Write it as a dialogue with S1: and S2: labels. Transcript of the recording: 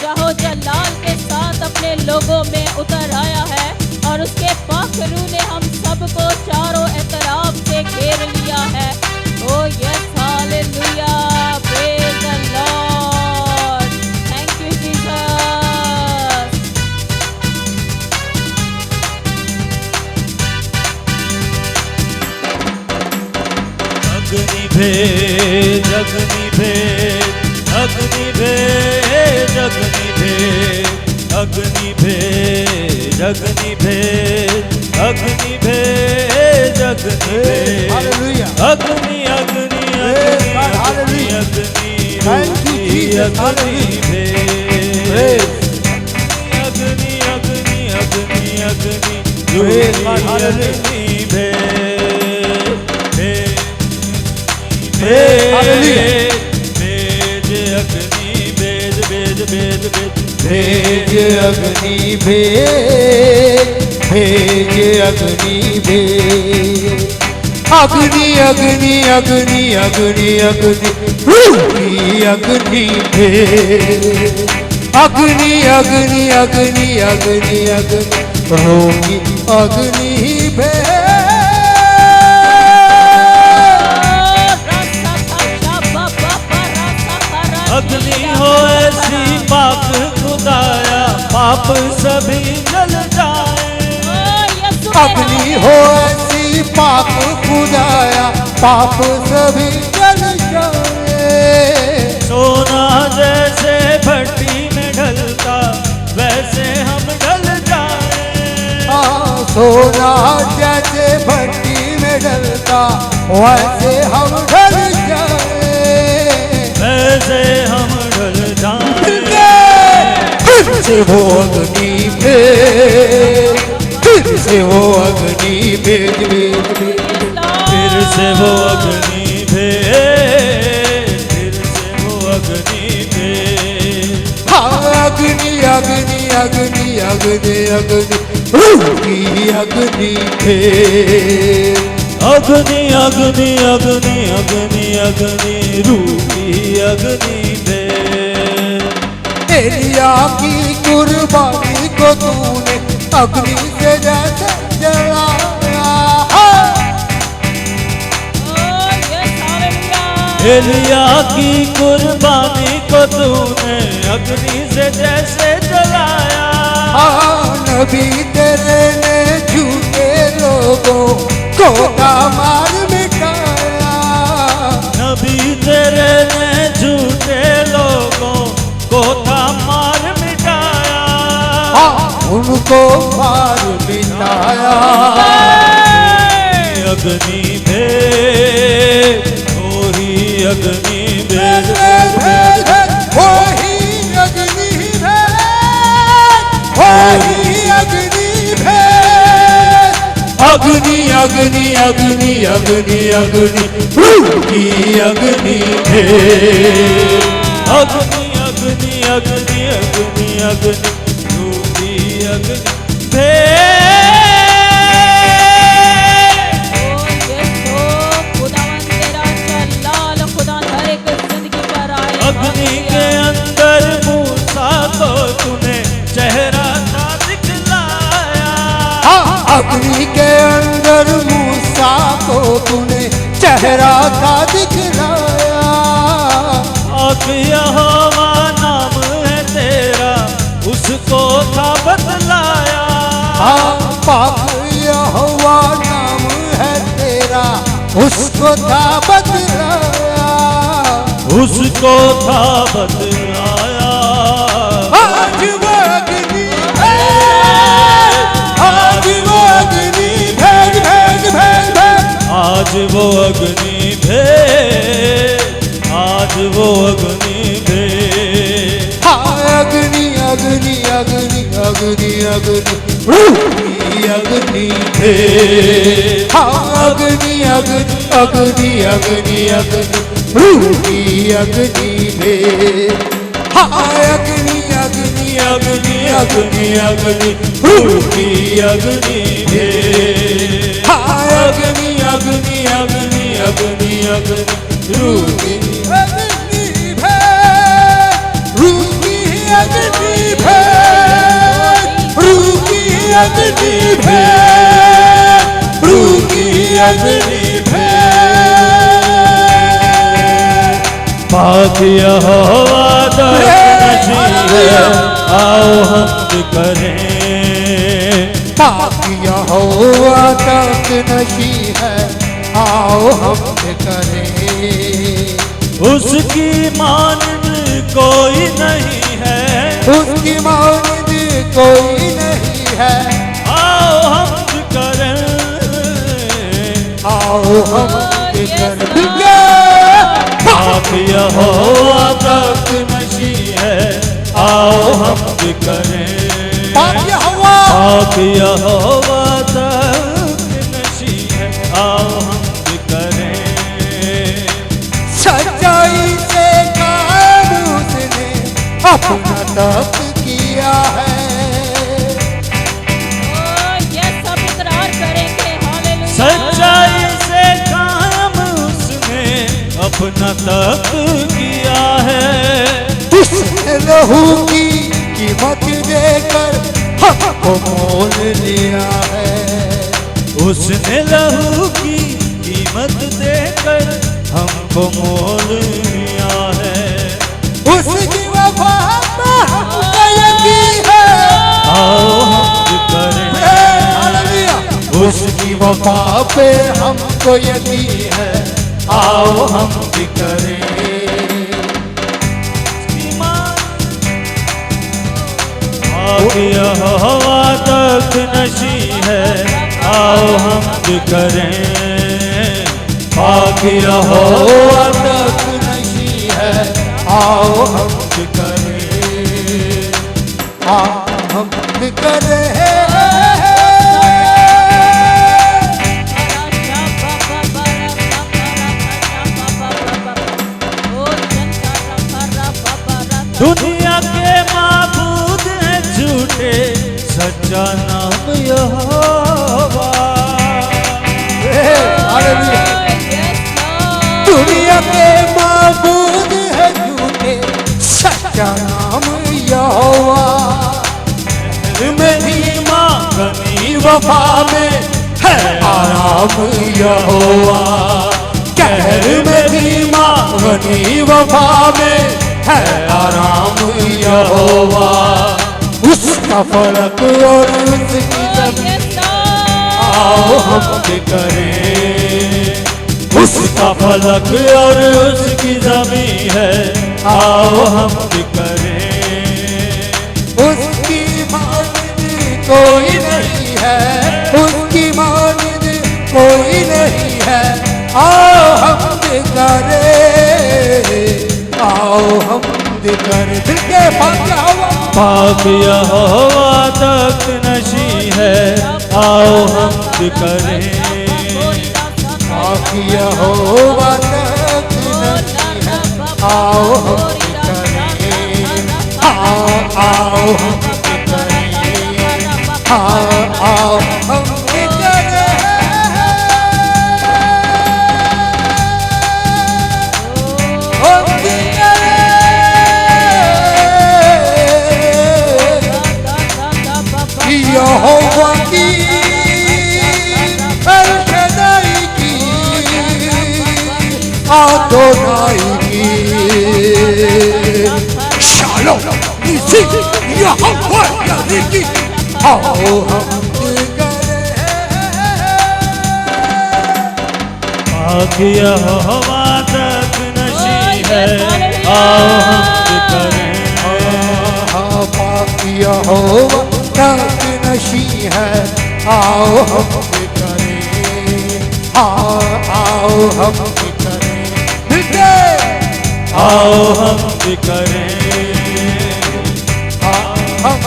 S1: जाहो जलाल के साथ अपने लोगों में उतर आया है और उसके पाक रूह ने हम सबको चारों एतराफ से घेर लिया है। ओ yes hallelujah, praise the Lord, thank you Jesus.
S2: अग्नि भेद, अग्नि भेद, अग्नि भेद, अग्नि भेद, अग्नि भेद, अग्नि भेद, अग्नि भेद, अग्नि भेद,
S3: हालेलुया,
S2: अग्नि अग्नि अग्नि अग्नि अग्नि अग्नि भेद, अग्नि अग्नि अग्नि अग्नि अग्नि भेद,
S3: भेज अग्नि भेज, भेज अग्नि भेज, अग्नि अग्नि अग्नि अग्नि अग्नि रूही अग्नि भेज, अग्नि अग्नि अग्नि अग्नि अग्नि रूही अग्नि भेज।
S2: अग्नि हो ऐसी पाक खुदाया, पाप सभी जल जाए।
S3: अग्नि हो ऐसी पाप खुदाया, पाप सभी जल जाए।
S2: सोना जैसे भट्टी में ढलता, वैसे हम ढल जाए।
S3: सोना जैसे भट्टी में ढलता, वैसे हम ढल जाए,
S2: वैसे हम ढल जाए।
S3: फिर से वो अग्नि भेज, फिर से वो अग्नि भेज, भेज भेज,
S2: फिर से वो अग्नि भेज, फिर से वो अग्नि भेज।
S3: हाँ अग्नि अग्नि अग्नि अग्नि अग्नि रूही अग्नि भेज,
S2: अग्नि अग्नि अग्नि अग्नि अग्नि रूही अग्नि भेद।
S3: एलिया की कुर्बानी को तूने अग्नि से जैसे जलाया।
S2: एलिया की कुर्बानी को तूने अग्नि से जैसे जलाया।
S3: नबी तेरे ने झूठे लोगों को मार मिटाया।
S2: नबी तेरे ने झूठे लोगों को मार मिटाया।
S3: उनको मार मिटाया।
S2: अग्नि भेद, वही अग्नि भेद,
S3: वही अग्नि भेद, वही अग्नि भेद, अग्नि अग्नि अग्नि अग्नि अग्नि रूही अग्नि भेद,
S2: अग्नि अग्नि अग्नि अग्नि अग्नि रूही अग्नि भेद। अग्नि के अंदर मूसा को तूने चेहरा था दिखलाया।
S3: अग्नि के अंदर मूसा को तूने चेहरा था दिखलाया।
S2: पाक यहोवा नाम है तेरा, उसको था बतलाया।
S3: पाक यहोवा नाम है तेरा, उसको था बतलाया,
S2: उसको था बतलाया।
S3: आज वो अग्नि आज वो अग्नि भेज भेज भेज भेज,
S2: आज वो अग्नि भेद, आज वो अग्नि भेद।
S3: अग्नि अग्नि अग्नि अग्नि अग्नि रूही अग्नि भेद। अग्नि अग्नि अग्नि अग्नि अग्नि रूही अग्नि भेद। अग्नि अग्नि अग्नि अग्नि अग्नि रूही अग्नि भेद। अग्नि अग्नि अग्नि अग्नि अग्नि रूही अग्नि भेद, रूही अग्नि अग्नि भेद, प्रभु की अग्नि भेद।
S2: पाक यहोवा तक नशी है, आओ हम करें।
S3: पाक यहोवा तक नशी है, आओ हम करें।
S2: उसकी मानद कोई नहीं है,
S3: उसकी मानद कोई नहीं है,
S2: आओ हम करें।
S3: आओ हम करें।
S2: पाक यहोवा तक नशी है, आओ हम करें।
S3: पाक यहोवा,
S2: पाक यहोवा तक नशी है, आओ हम करें।
S3: सच्चाई से काम उसने अपना तप किया है।
S1: ये सब इकरार करेंगे हालेलुया।
S2: सच्चाई से काम उसने अपना तप किया है।
S3: उसने लहू की कीमत देकर हमको मोल लिया है।
S2: उसने लहू की कीमत देकर हमको मोल लिया है।
S3: उसकी वफा पे हमको यकीन है।
S2: आओ हम करें।
S3: हालेलुया। उसकी वफा पे हमको यकीन है, आओ हम भी करें।
S2: पाक यहोवा तक नशी है, आओ हम करें। पाक यहोवा
S3: तक नशी है, आओ हम भी करें। आओ हम भी करें।
S2: दुनिया के माबूद हैं झूठे, सच्चा नाम यहोवा।
S3: हालेलुया। दुनिया के माबूद है झूठे, सच्चा नाम यहोवा।
S2: मेरी माँ गनी
S3: वफा में है आराम यहोवा। कहर में भी माँ गनी वफा में है आराम यहोवा। उसका फलक और उसकी जमीन, आओ हम भी करें।
S2: उसका फलक और उसकी जमीन है, आओ हम भी करें।
S3: उसकी मानद कोई नहीं है, उसकी मानद कोई नहीं है, आओ हम भी करें। आओ हम भी करें। दिल के पाक यहोवा,
S2: पाक यहोवा तक नशी है, आओ हम भी करें।
S3: पाक यहोवा तक नशी है, आओ हम भी करें। आओ आओ हम भी करें। आओ आओ हम भी करें। हम भी करें। यहोवा की एल शदाई की आदोनाई की शालोम इसी यहोवा यानी की आओ हम करें।
S2: पाक यहोवा तक नशी है, आओ हम भी करें।
S3: पाक यहोवा तक नशी है, आओ हम भी करें। आओ हम भी करें।
S2: आओ हम भी करें।
S3: हम